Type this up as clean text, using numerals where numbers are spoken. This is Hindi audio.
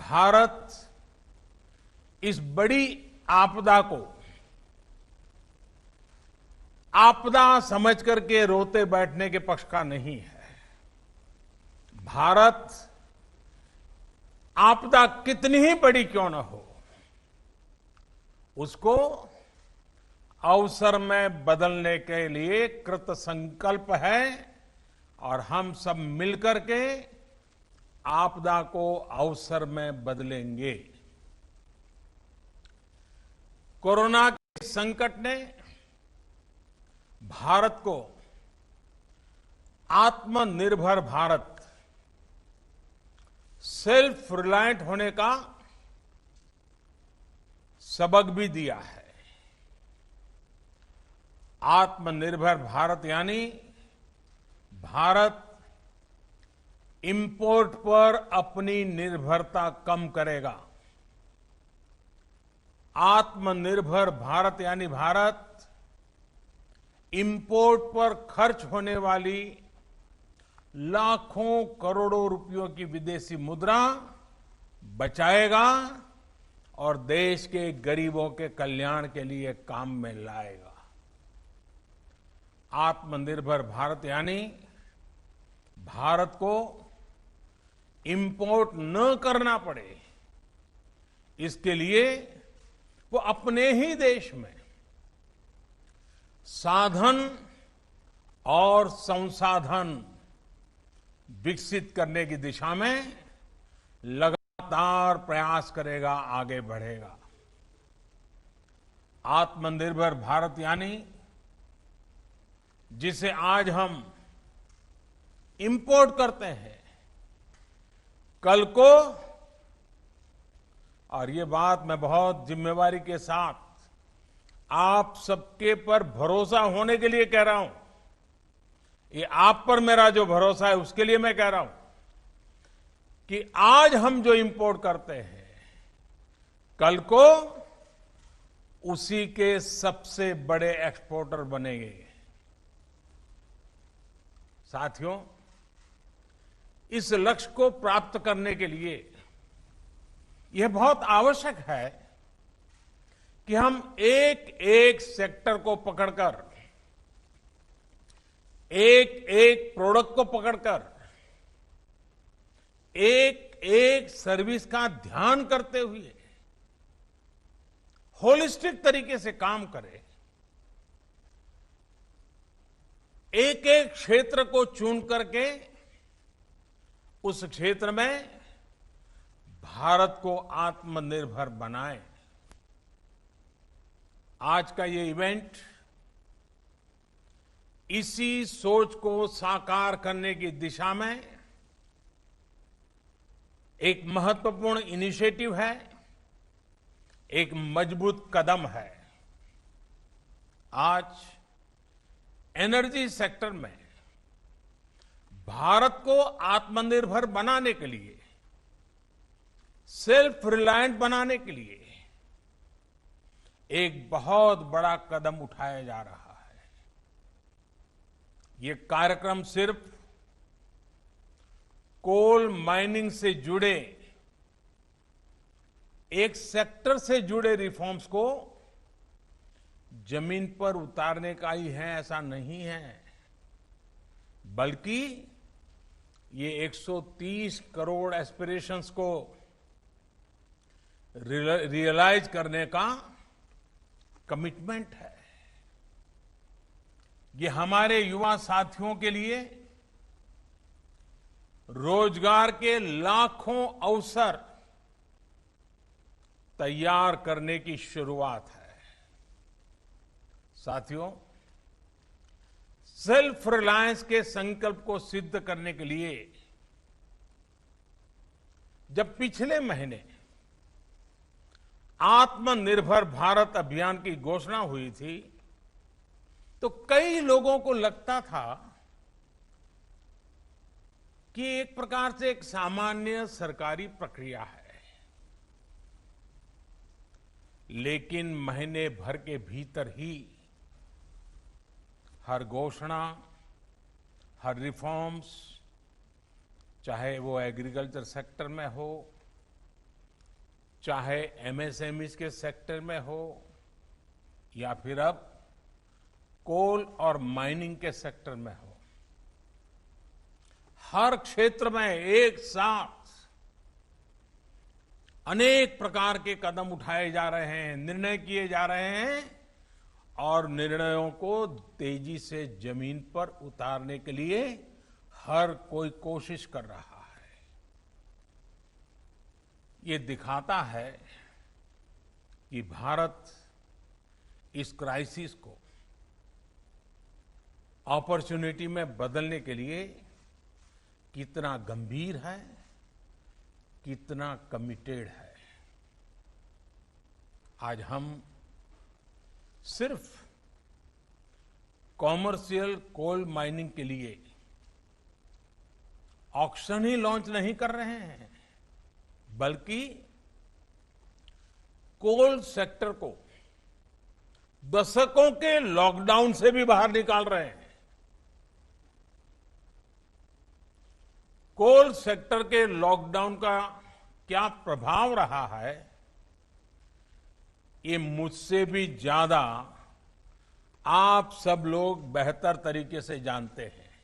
भारत इस बड़ी आपदा को आपदा समझ करके रोते बैठने के पक्ष का नहीं है। भारत आपदा कितनी ही बड़ी क्यों न हो, उसको अवसर में बदलने के लिए कृत संकल्प है और हम सब मिलकर के आपदा को अवसर में बदलेंगे। कोरोना के संकट ने भारत को आत्मनिर्भर भारत, सेल्फ रिलायंट होने का सबक भी दिया है। आत्मनिर्भर भारत यानी भारत इंपोर्ट पर अपनी निर्भरता कम करेगा। आत्मनिर्भर भारत यानी भारत इंपोर्ट पर खर्च होने वाली लाखों करोड़ों रुपयों की विदेशी मुद्रा बचाएगा और देश के गरीबों के कल्याण के लिए काम में लाएगा। आत्मनिर्भर भारत यानी भारत को इंपोर्ट न करना पड़े, इसके लिए वो अपने ही देश में साधन और संसाधन विकसित करने की दिशा में लगातार प्रयास करेगा, आगे बढ़ेगा। आत्मनिर्भर भारत यानी जिसे आज हम इंपोर्ट करते हैं, कल को, और ये बात मैं बहुत जिम्मेवारी के साथ आप सबके पर भरोसा होने के लिए कह रहा हूं, ये आप पर मेरा जो भरोसा है उसके लिए मैं कह रहा हूं कि आज हम जो इंपोर्ट करते हैं, कल को उसी के सबसे बड़े एक्सपोर्टर बनेंगे। साथियों, इस लक्ष्य को प्राप्त करने के लिए यह बहुत आवश्यक है कि हम एक एक सेक्टर को पकड़कर, एक एक प्रोडक्ट को पकड़कर, एक एक सर्विस का ध्यान करते हुए होलिस्टिक तरीके से काम करें। एक एक क्षेत्र को चुन करके उस क्षेत्र में भारत को आत्मनिर्भर बनाएं। आज का ये इवेंट इसी सोच को साकार करने की दिशा में एक महत्वपूर्ण इनिशिएटिव है, एक मजबूत कदम है। आज एनर्जी सेक्टर में भारत को आत्मनिर्भर बनाने के लिए, सेल्फ रिलायंट बनाने के लिए एक बहुत बड़ा कदम उठाया जा रहा है। ये कार्यक्रम सिर्फ कोल माइनिंग से जुड़े एक सेक्टर से जुड़े रिफॉर्म्स को जमीन पर उतारने का ही है, ऐसा नहीं है, बल्कि ये 130 करोड़ एस्पिरेशंस को रियलाइज करने का कमिटमेंट है। ये हमारे युवा साथियों के लिए रोजगार के लाखों अवसर तैयार करने की शुरुआत है। साथियों, सेल्फ रिलायंस के संकल्प को सिद्ध करने के लिए जब पिछले महीने आत्मनिर्भर भारत अभियान की घोषणा हुई थी, तो कई लोगों को लगता था कि एक प्रकार से एक सामान्य सरकारी प्रक्रिया है, लेकिन महीने भर के भीतर ही हर घोषणा, हर रिफॉर्म्स, चाहे वो एग्रीकल्चर सेक्टर में हो, चाहे एमएसएमई के सेक्टर में हो या फिर अब कोल और माइनिंग के सेक्टर में हो, हर क्षेत्र में एक साथ अनेक प्रकार के कदम उठाए जा रहे हैं, निर्णय किए जा रहे हैं और निर्णयों को तेजी से जमीन पर उतारने के लिए हर कोई कोशिश कर रहा है। ये दिखाता है कि भारत इस क्राइसिस को अपॉर्चुनिटी में बदलने के लिए कितना गंभीर है, कितना कमिटेड है। आज हम सिर्फ कॉमर्शियल कोल माइनिंग के लिए ऑक्शन ही लॉन्च नहीं कर रहे हैं, बल्कि कोल सेक्टर को दशकों के लॉकडाउन से भी बाहर निकाल रहे हैं। कोल सेक्टर के लॉकडाउन का क्या प्रभाव रहा है, ये मुझसे भी ज्यादा आप सब लोग बेहतर तरीके से जानते हैं।